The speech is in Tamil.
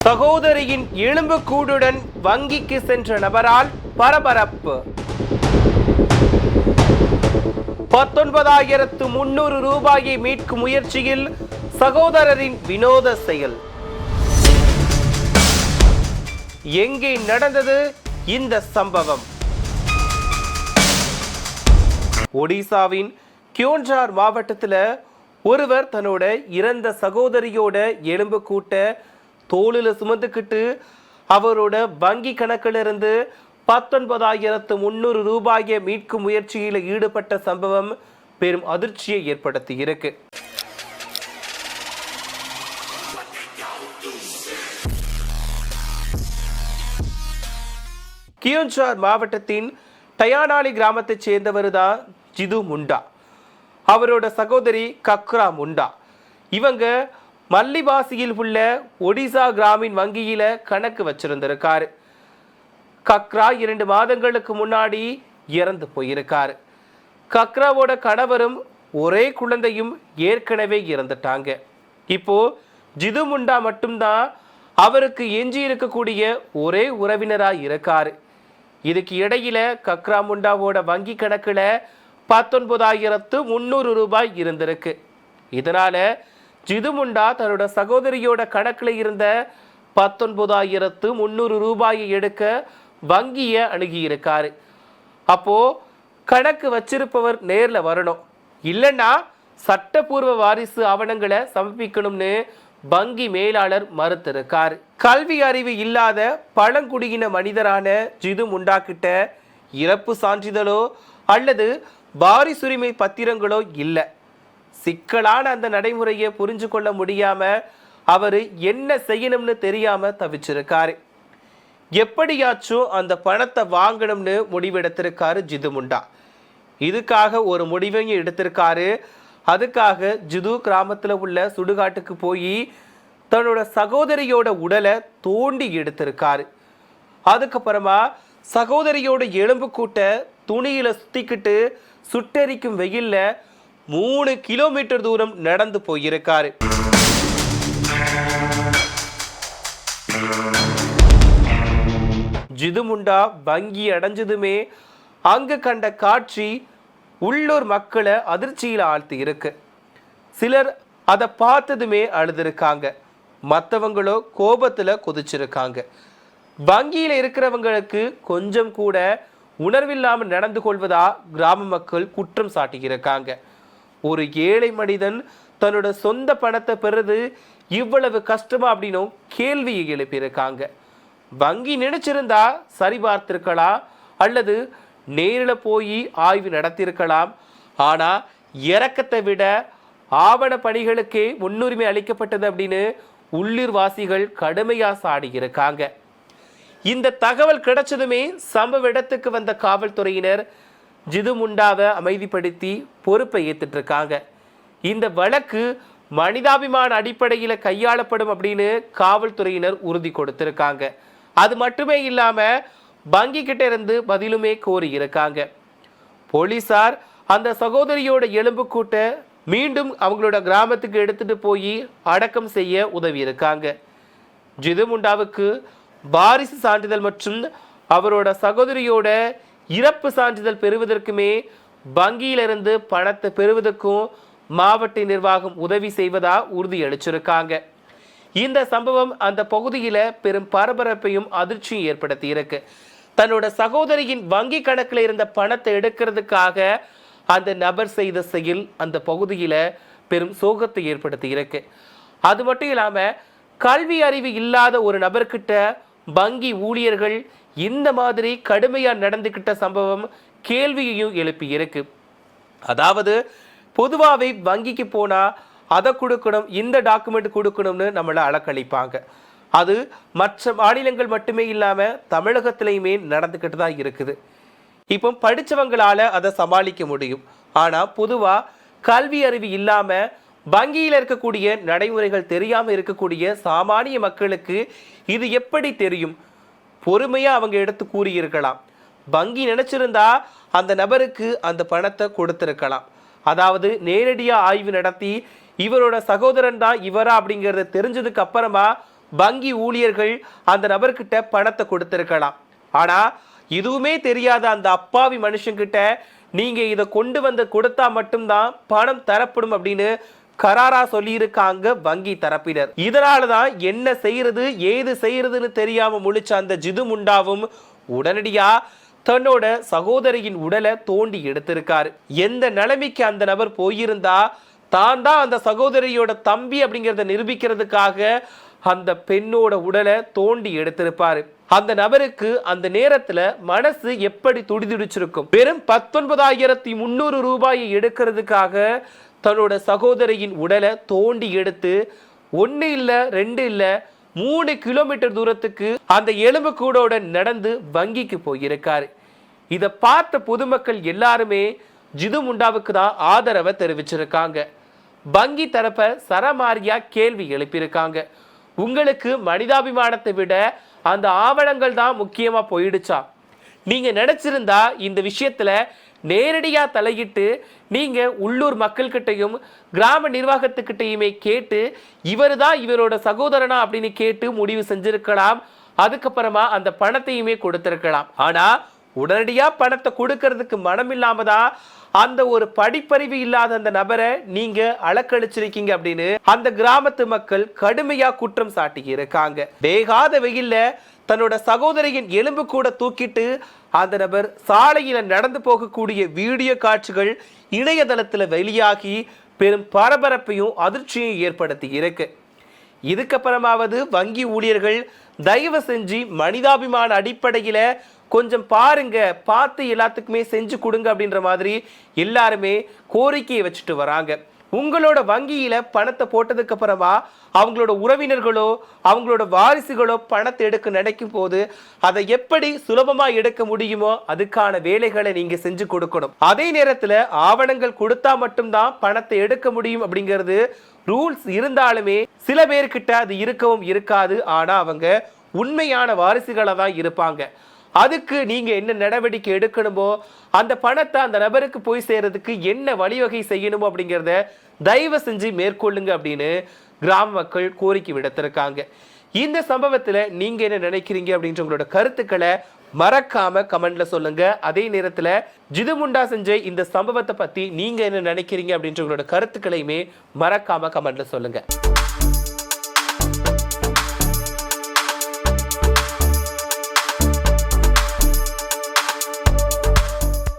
சகோதரியின் எலும்புக்கூடுடன் வங்கிக்கு சென்ற நபரால் பரபரப்பு. 19,300 ரூபாயை மீட்கும் முயற்சியில் சகோதரரின் வினோத செயல். எங்கே நடந்தது இந்த சம்பவம்? ஒடிசாவின் கியோன்ஜார் மாவட்டத்தில் ஒருவர் தன்னோட இறந்த சகோதரியோட எலும்பு கூட்ட தோளில் சுமந்துக்கிட்டு அவரோட வங்கி கணக்கிலிருந்து 19,300 ரூபாயை மீட்கும் முயற்சியில் ஈடுபட்ட சம்பவம் பெரும் அதிர்ச்சியை ஏற்படுத்தி இருக்கு. கியோன்ஜார் மாவட்டத்தின் டயானாலி கிராமத்தைச் சேர்ந்தவர் தான் ஜிது முண்டா. அவரோட சகோதரி கக்ரா முண்டா. இவங்க மல்லிபாசியில் உள்ள ஒடிசா கிராமின் வங்கியில கணக்கு வச்சிருந்திருக்காரு. கக்ரா 2 மாதங்களுக்கு முன்னாடி இறந்து போயிருக்காரு. கக்ராவோட கணவரும் ஒரே குழந்தையும் ஏற்கனவே இறந்துட்டாங்க. இப்போ ஜிது முண்டா மட்டும்தான் அவருக்கு எஞ்சி இருக்கக்கூடிய ஒரே உறவினரா இருக்காரு. இதுக்கு இடையில கக்ரா முண்டாவோட வங்கி கணக்குல 19,300 ரூபாய் இருந்திருக்கு. இதனால ஜிது முண்டா தன்னோட சகோதரியோட கணக்குல இருந்த 19,300 ரூபாயை எடுக்க வங்கியை அணுகியிருக்காரு. அப்போ கணக்கு வச்சிருப்பவர் நேர்ல வரணும், இல்லைன்னா சட்டப்பூர்வ வாரிசு ஆவணங்களை சமர்ப்பிக்கணும்னு வங்கி மேலாளர் மறுத்திருக்காரு. கல்வி அறிவு இல்லாத பழங்குடியின மனிதரான ஜிது முண்டா கிட்ட இறப்பு சான்றிதழோ அல்லது வாரிசுரிமை பத்திரங்களோ இல்லை. சிக்கலான அந்த நடைமுறையை புரிஞ்சு கொள்ள முடியாம அவரு என்ன செய்யணும்னு தெரியாம தவிச்சிருக்காரு. எப்படியாச்சும் அந்த பணத்தை வாங்கணும்னு முடிவெடுத்திருக்காரு ஜிது முண்டா. இதுக்காக ஒரு முடிவையும் எடுத்திருக்காரு. அதுக்காக ஜிது கிராமத்தில் உள்ள சுடுகாட்டுக்கு போய் தன்னோட சகோதரியோட உடலை தோண்டி எடுத்திருக்காரு. அதுக்கப்புறமா சகோதரியோட எலும்பு கூட்ட துணியில சுத்திக்கிட்டு சுட்டெரிக்கும் வெயில்ல 3 கிலோமீட்டர் தூரம் நடந்து போயிருக்காரு. ஜிது முண்டா வங்கி அடைஞ்சதுமே அங்கு கண்ட காட்சி உள்ளூர் மக்களை அதிர்ச்சியில் ஆழ்த்தி இருக்கு. சிலர் அதை பார்த்ததுமே அழுதுருக்காங்க, மற்றவங்களோ கோபத்துல கொதிச்சிருக்காங்க. வங்கியில் இருக்கிறவங்களுக்கு கொஞ்சம் கூட உணர்வில்லாமல் நடந்து கொள்வதா கிராம மக்கள் குற்றம் சாட்டியிருக்காங்க. ஒரு ஏழை மனிதன் தன்னோட சொந்த பணத்தை பெறுது இவ்வளவு கஷ்டமா அப்படின்னும் கேள்வியை எழுப்பியிருக்காங்க. வங்கி நினைச்சிருந்தா சரி பார்த்திருக்கலாம், அல்லது நேரில் போய் ஆய்வு நடத்தியிருக்கலாம். ஆனா இறக்கத்தை விட ஆவண பணிகளுக்கே முன்னுரிமை அளிக்கப்பட்டது அப்படின்னு உள்ளூர் வாசிகள் கடுமையா சாடி இருக்காங்க. இந்த தகவல் கிடைச்சதுமே சம்பவ இடத்துக்கு வந்த காவல்துறையினர் ஜிது முண்டாவை அமைதிப்படுத்தி பொறுப்பை ஏற்றுட்டு இருக்காங்க. இந்த வழக்கு மனிதாபிமான அடிப்படையில் கையாளப்படும் அப்படின்னு காவல்துறையினர் உறுதி கொடுத்திருக்காங்க. அது மட்டுமே இல்லாம வங்கி கிட்ட இருந்து பதிலுமே கோரி இருக்காங்க. போலீசார் அந்த சகோதரியோட எலும்பு கூட்ட மீண்டும் அவங்களோட கிராமத்துக்கு எடுத்துட்டு போய் அடக்கம் செய்ய உதவி இருக்காங்க. ஜிது முண்டாவுக்கு வாரிசு சான்றிதழ் மற்றும் அவரோட சகோதரியோட இறப்பு சான்றிதழ் பெறுவதற்குமே வங்கியிலிருந்து பணத்தை பெறுவதற்கும் மாவட்ட நிர்வாகம் உதவி செய்வதா உறுதியளிச்சிருக்காங்க. இந்த சம்பவம் அந்த பகுதியில பெரும் பரபரப்பையும் அதிர்ச்சியும் ஏற்படுத்தி இருக்கு. தன்னோட சகோதரியின் வங்கி கணக்கில் இருந்த பணத்தை எடுக்கிறதுக்காக அந்த நபர் செய்த செயல் அந்த பகுதியில பெரும் சோகத்தை ஏற்படுத்தி இருக்கு. அது மட்டும் இல்லாம கல்வி அறிவு இல்லாத ஒரு நபர்கிட்ட வங்கி ஊழியர்கள் இந்த மாதிரி கடுமையா நடந்துகிட்ட சம்பவம் கேள்வியையும் எழுப்பி இருக்கு. அதாவது பொதுவாகவே வங்கிக்கு போனா அதை கொடுக்கணும், இந்த டாக்குமெண்ட் கொடுக்கணும்னு நம்மளை அலக்களிப்பாங்க. அது மற்ற மாநிலங்கள் மட்டுமே இல்லாம தமிழகத்திலையுமே நடந்துக்கிட்டு தான் இருக்குது. இப்போ படித்தவங்களால அதை சமாளிக்க முடியும். ஆனா பொதுவா கல்வி அறிவு இல்லாம வங்கியில் இருக்கக்கூடிய நடைமுறைகள் தெரியாம இருக்கக்கூடிய சாமானிய மக்களுக்கு இது எப்படி தெரியும்? பொறுமையா அவங்க எடுத்து கூறியிருக்கலாம். வங்கி நினைச்சிருந்தா அந்த நபருக்கு அந்த பணத்தை கொடுத்திருக்கலாம். அதாவது நேரடியா ஆய்வு நடத்தி இவரோட சகோதரன் தான் இவரா அப்படிங்கறத தெரிஞ்சதுக்கு அப்புறமா வங்கி ஊழியர்கள் அந்த நபர்கிட்ட பணத்தை கொடுத்திருக்கலாம். ஆனா எதுவுமே தெரியாத அந்த அப்பாவி மனுஷங்கிட்ட நீங்க இதை கொண்டு வந்து கொடுத்தா மட்டும்தான் பணம் தரப்படும் அப்படின்னு கராரா சொல்லியிருக்காங்க வங்கி தரப்பினர். இதனாலதான் என்ன செய்யறது ஏது செய்யறதுன்னு தெரியாம முழிச்ச அந்த ஜிது முண்டாவும் உடனடியா தன்னோட சகோதரியின் உடலை தோண்டி எடுத்திருக்காரு. எந்த நிலைமைக்கு அந்த நபர் போயிருந்தா தான் தான் அந்த சகோதரியோட தம்பி அப்படிங்கிறத நிரூபிக்கிறதுக்காக அந்த பெண்ணோட உடலை தோண்டி எடுத்திருப்பாரு. அந்த நபருக்கு அந்த நேரத்துல மனசு எப்படி துடிதுடிச்சிருக்கும். வெறும் 19,300 ரூபாயை எடுக்கிறதுக்காக தன்னோட சகோதரியின் உடலை தோண்டி எடுத்து 1 இல்ல 2 இல்ல 3 கிலோமீட்டர் தூரத்துக்கு அந்த எலும்பு கூடோட நடந்து வங்கிக்கு போயிருக்காரு. இதை பார்த்த பொதுமக்கள் எல்லாருமே ஜிது முண்டாவுக்கு தான் ஆதரவை தெரிவிச்சிருக்காங்க. வங்கி தரப்ப சரமாரியா கேள்வி எழுப்பியிருக்காங்க. உங்களுக்கு மனிதாபிமானத்தை விட அந்த ஆவணங்கள் தான் முக்கியமா போயிடுச்சா? நீங்க நினைச்சிருந்தா இந்த விஷயத்துல நேரடியா தலையிட்டு நீங்க உள்ளூர் மக்கள்கிட்டையும் கிராம நிர்வாகத்துக்கிட்டையுமே கேட்டு இவர் தான் இவரோட சகோதரனா அப்படின்னு கேட்டு முடிவு செஞ்சிருக்கலாம். அதுக்கப்புறமா அந்த பணத்தையுமே கொடுத்திருக்கலாம். ஆனா உடனடியா பணத்தை கொடுக்கறதுக்கு மனம் இல்லாம தான் அந்த ஒரு படிப்பறிவு இல்லாத அந்த நபரை நீங்க அலக்கழிச்சிருக்கீங்க அப்படின்னு அந்த கிராமத்து மக்கள் கடுமையா குற்றம் சாட்டி இருக்காங்க. வேகாத வெயில்ல தன்னோட சகோதரியின் எலும்பு கூட தூக்கிட்டு அந்த நபர் சாலையில நடந்து போகக்கூடிய வீடியோ காட்சிகள் இணையதளத்துல வெளியாகி பெரும் பரபரப்பையும் அதிர்ச்சியையும் ஏற்படுத்தி இருக்கு. இதுக்கப்புறமாவது வங்கி ஊழியர்கள் தயவு செஞ்சு மனிதாபிமான அடிப்படையில கொஞ்சம் பாருங்க, பார்த்து எல்லாத்துக்குமே செஞ்சு கொடுங்க அப்படின்ற மாதிரி எல்லாருமே கோரிக்கையை வச்சுட்டு வராங்க. உங்களோட வங்கியில பணத்தை போட்டதுக்கு அப்புறமா அவங்களோட உறவினர்களோ அவங்களோட வாரிசுகளோ பணத்தை எடுக்க நினைக்கும் போது அதை எப்படி சுலபமா எடுக்க முடியுமோ அதுக்கான வேலைகளை நீங்க செஞ்சு கொடுக்கணும். அதே நேரத்துல ஆவணங்கள் கொடுத்தா மட்டும்தான் பணத்தை எடுக்க முடியும் அப்படிங்கிறது ரூல்ஸ் இருந்தாலுமே சில பேர்கிட்ட அது இருக்கவும் இருக்காது. ஆனா அவங்க உண்மையான வாரிசுகளை தான் இருப்பாங்க. அதுக்கு நீங்க என்ன நடவடிக்கை எடுக்கணுமோ அந்த பணத்தை அந்த நபருக்கு போய் சேர்றதுக்கு என்ன வழிவகை செய்யணுமோ அப்படிங்கிறத தயவு செஞ்சு மேற்கொள்ளுங்க அப்படின்னு கிராம மக்கள் கோரிக்கை விடுத்திருக்காங்க. இந்த சம்பவத்துல நீங்க என்ன நினைக்கிறீங்க அப்படின்ற உங்களோட கருத்துக்களை மறக்காம கமெண்ட்ல சொல்லுங்க. அதே நேரத்துல ஜிது முண்டா செஞ்ச இந்த சம்பவத்தை பத்தி நீங்க என்ன நினைக்கிறீங்க அப்படின்ற உங்களோட கருத்துக்களையுமே மறக்காம கமெண்ட்ல சொல்லுங்க.